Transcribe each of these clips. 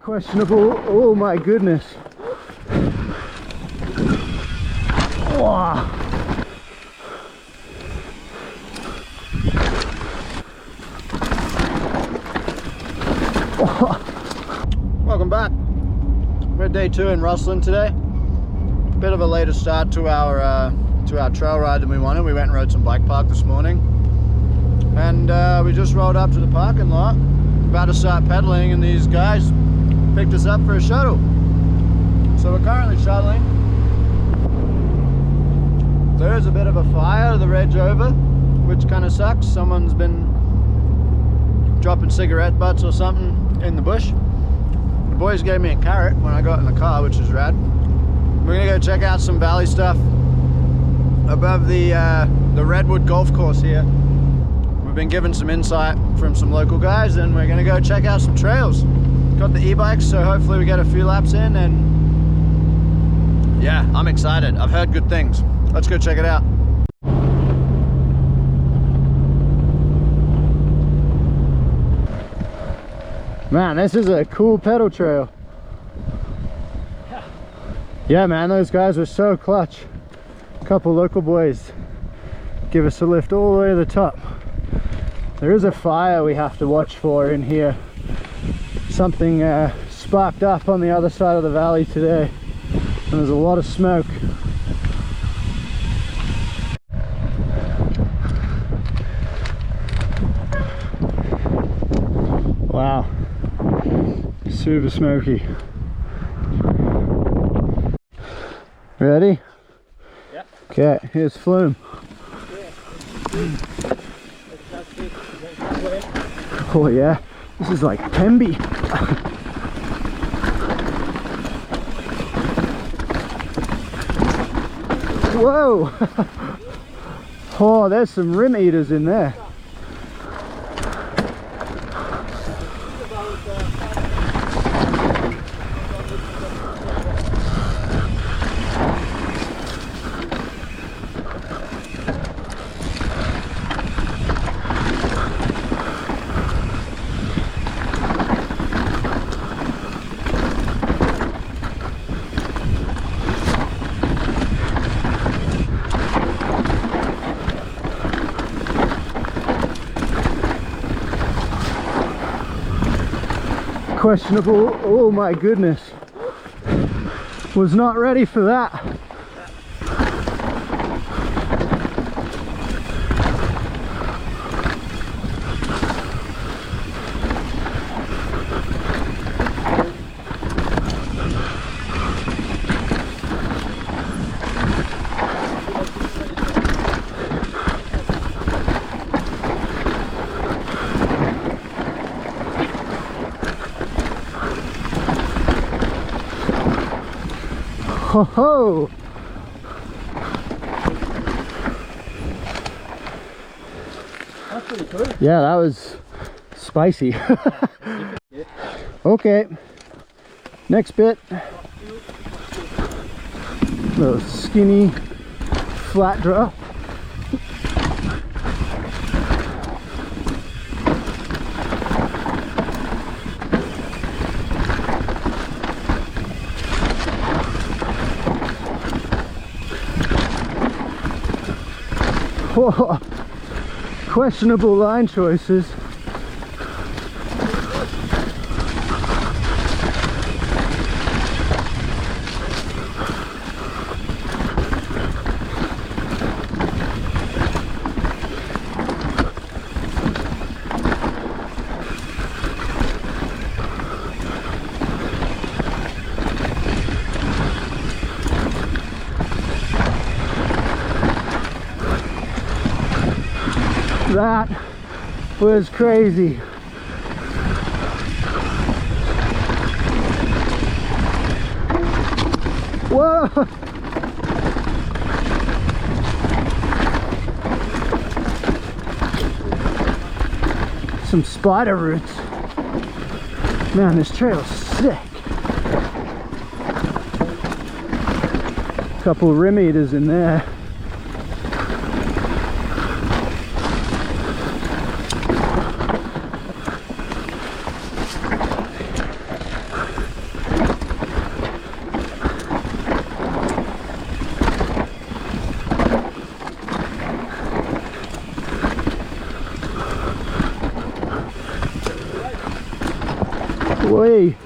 Questionable. Oh my goodness. Wow. Welcome back. We're at day 2 in Rossland today. Bit of a later start to our trail ride than we wanted. We went and rode some bike park this morning, and we just rolled up to the parking lot, about to start pedaling, and these guys picked us up for a shuttle. So we're currently shuttling. There is a bit of a fire to the ridge over, which kind of sucks. Someone's been dropping cigarette butts or something in the bush. The boys gave me a carrot when I got in the car, which is rad. We're gonna go check out some valley stuff above the Redwood golf course here. We've been given some insight from some local guys, and we're gonna go check out some trails. Got the e-bikes, so hopefully we get a few laps in, and yeah, I'm excited. I've heard good things. Let's go check it out. Man, this is a cool pedal trail. Yeah, man, those guys were so clutch. A couple local boys give us a lift all the way to the top. There is a fire we have to watch for in here. Something sparked up on the other side of the valley today, and there's a lot of smoke. Wow, super smoky. Ready? Yep. Okay, here's Flume. Oh yeah, this is like Tembe. Whoa! Oh, there's some rim eaters in there. Questionable. Oh my goodness, was not ready for that. Ho ho! That's pretty cool. Yeah, that was spicy. Okay, next bit. Little skinny flat drop. Whoa. Questionable line choices. That was crazy. Whoa! Some spider roots. Man, this trail's sick. Couple rim eaters in there. MTB.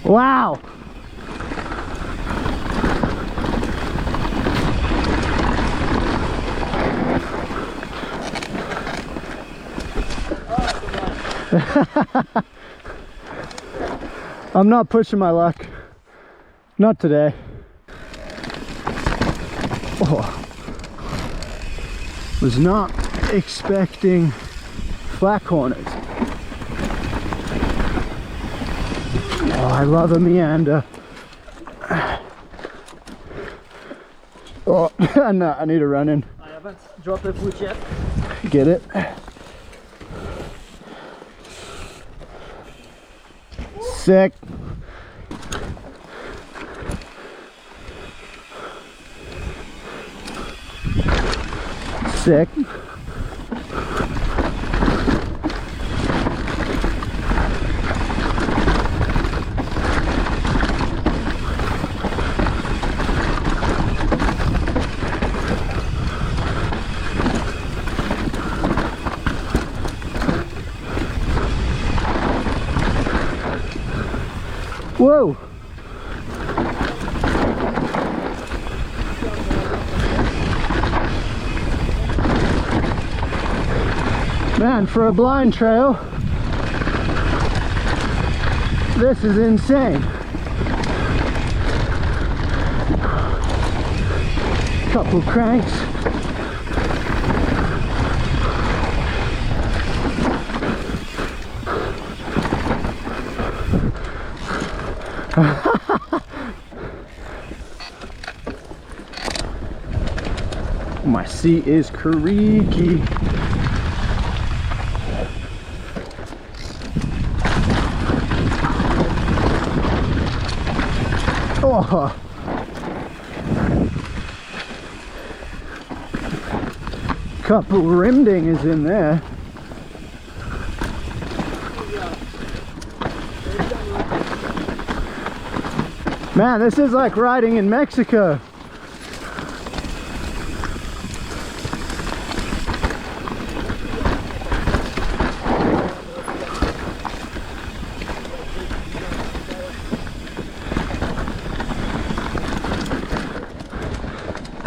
Wow. I'm not pushing my luck. Not today. Oh. Was not expecting black hornets. Oh, I love a meander. Oh, no, I need to run in. I haven't dropped the foot yet. Get it? Sick. Sick. Whoa! Man, for a blind trail, this is insane. Couple cranks. My seat is creaky. Oh. Couple rim dingers in there. Man, this is like riding in Mexico.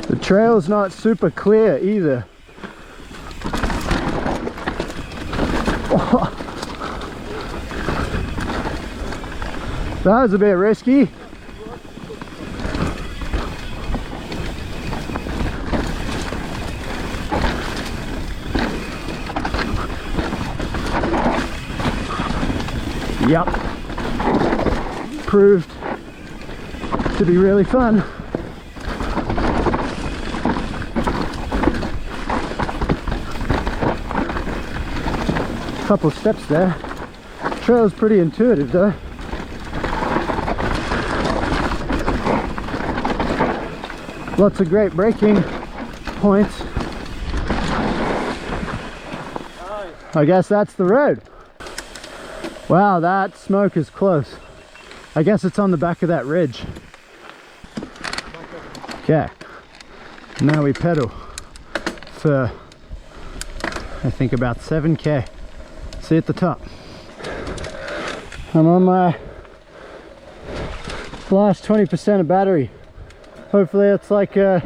The trail's not super clear either. Oh. That was a bit risky. Yep, proved to be really fun. Couple steps there. Trail's pretty intuitive though. Lots of great braking points. I guess that's the road. Wow, that smoke is close. I guess it's on the back of that ridge. Okay, now we pedal for I think about 7k. See you at the top. I'm on my last 20% of battery. Hopefully it's like a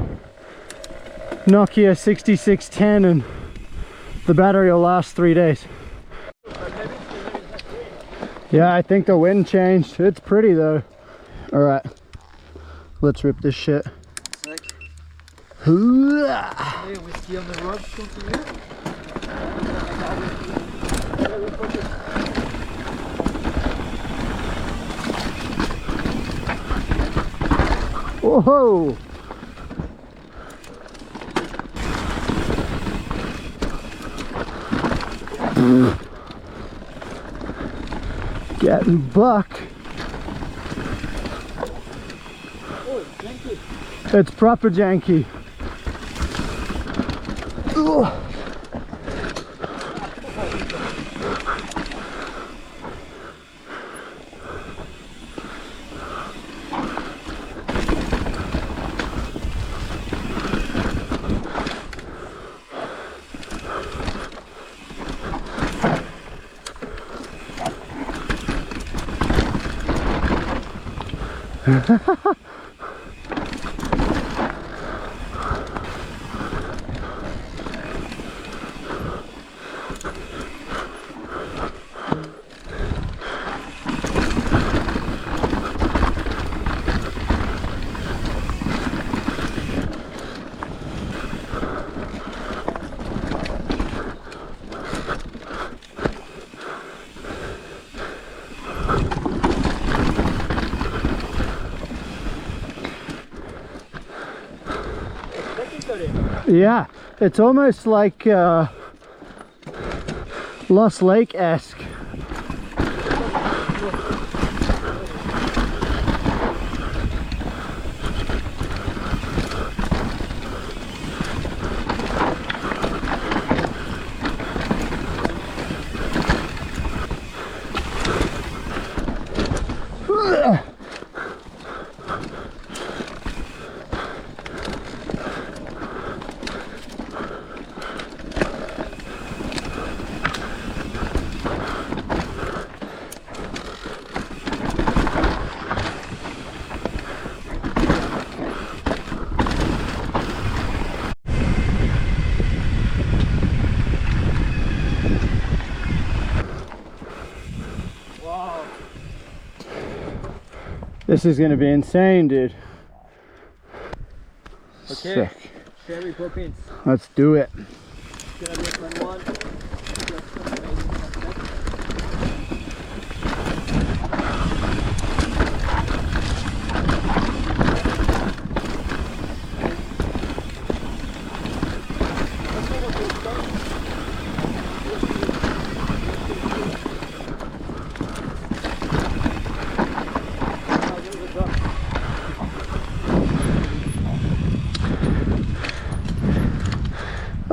Nokia 6610 and the battery will last 3 days. Yeah, I think the wind changed. It's pretty though. Alright, let's rip this shit. Hey, whiskey on the road, continue. Whoa! Getting buck. Oh, it's janky. It's proper janky. Ugh. Yeah, it's almost like Lost Lake-esque. This is gonna be insane, dude. Okay, sick. cherry Poppins. Let's do it. It's gonna be a fun one. Just some amazing sunset.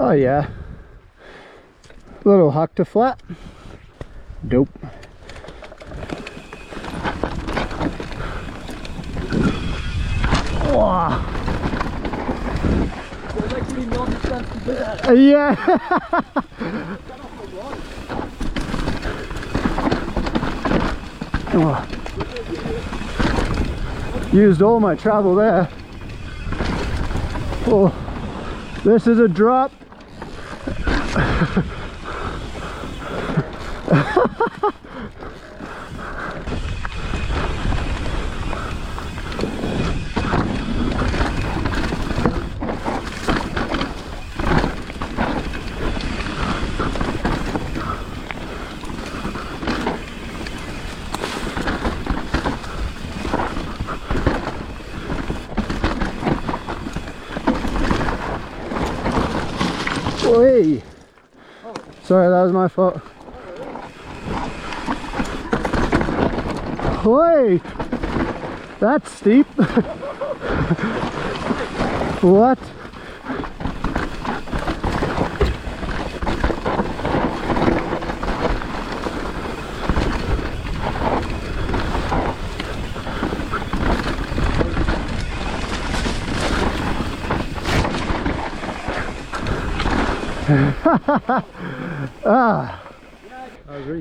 Oh yeah. Little huck to flat. Dope. Wow. There's actually no distance to do that. Yeah. Oh. Used all my travel there. Oh, this is a drop. Oi. Oh. Sorry, that was my fault. Oi! That's steep. What?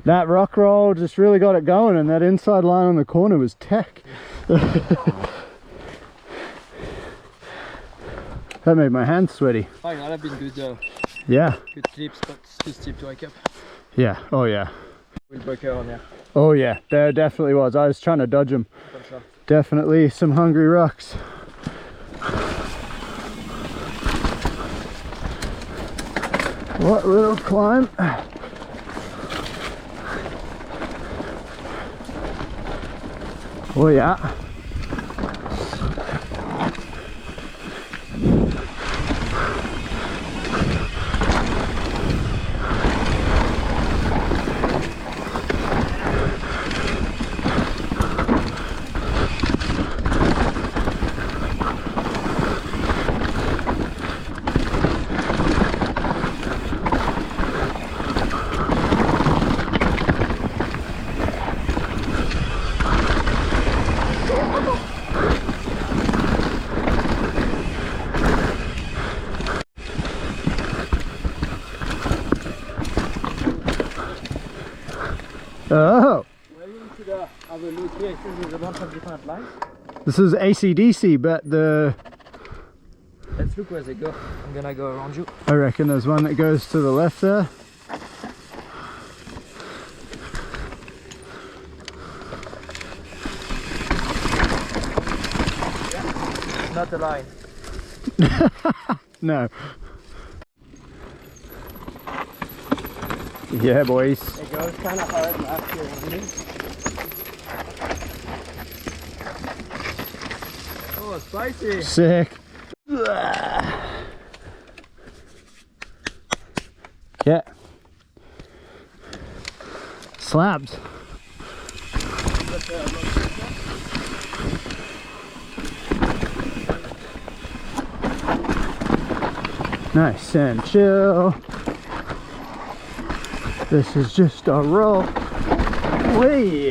That rock roll just really got it going, and that inside line on the corner was tech. That made my hands sweaty. Oh, that have been good though. Yeah. Good sleeps, but it's too steep to wake up. Yeah. Oh yeah. We'll break her on there. Oh yeah. There definitely was. I was trying to dodge them. So. Definitely some hungry rocks. What little climb. Oh yeah. Oh, Well, you should have a look here. There's a bunch of different lines. this is AC/DC, but Let's look where they go. I'm gonna go around you. I reckon there's one that goes to the left there. Not a line. No. Yeah, boys. It goes kind of hard last year, isn't it? Oh, spicy! Sick. Yeah. Slabs. Nice and chill. This is just a roll. Way.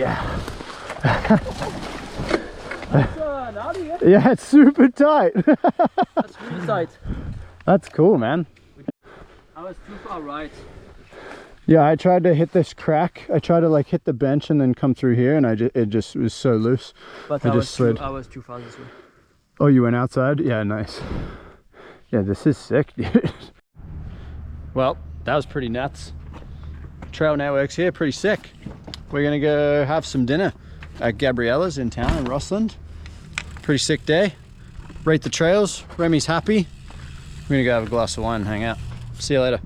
Yeah, it's super tight. That's really tight. That's cool, man. I was too far right. Yeah, I tried to hit this crack. I tried to like hit the bench and then come through here, and it just was so loose. But I I just slid. I was too far this way. Oh, you went outside? Yeah, nice. Yeah, this is sick, dude. Well, that was pretty nuts. Trail networks here, pretty sick. We're gonna go have some dinner at Gabriella's in town in Rossland. Pretty sick day. Rate the trails. Remy's happy. We're gonna go have a glass of wine and hang out. See you later.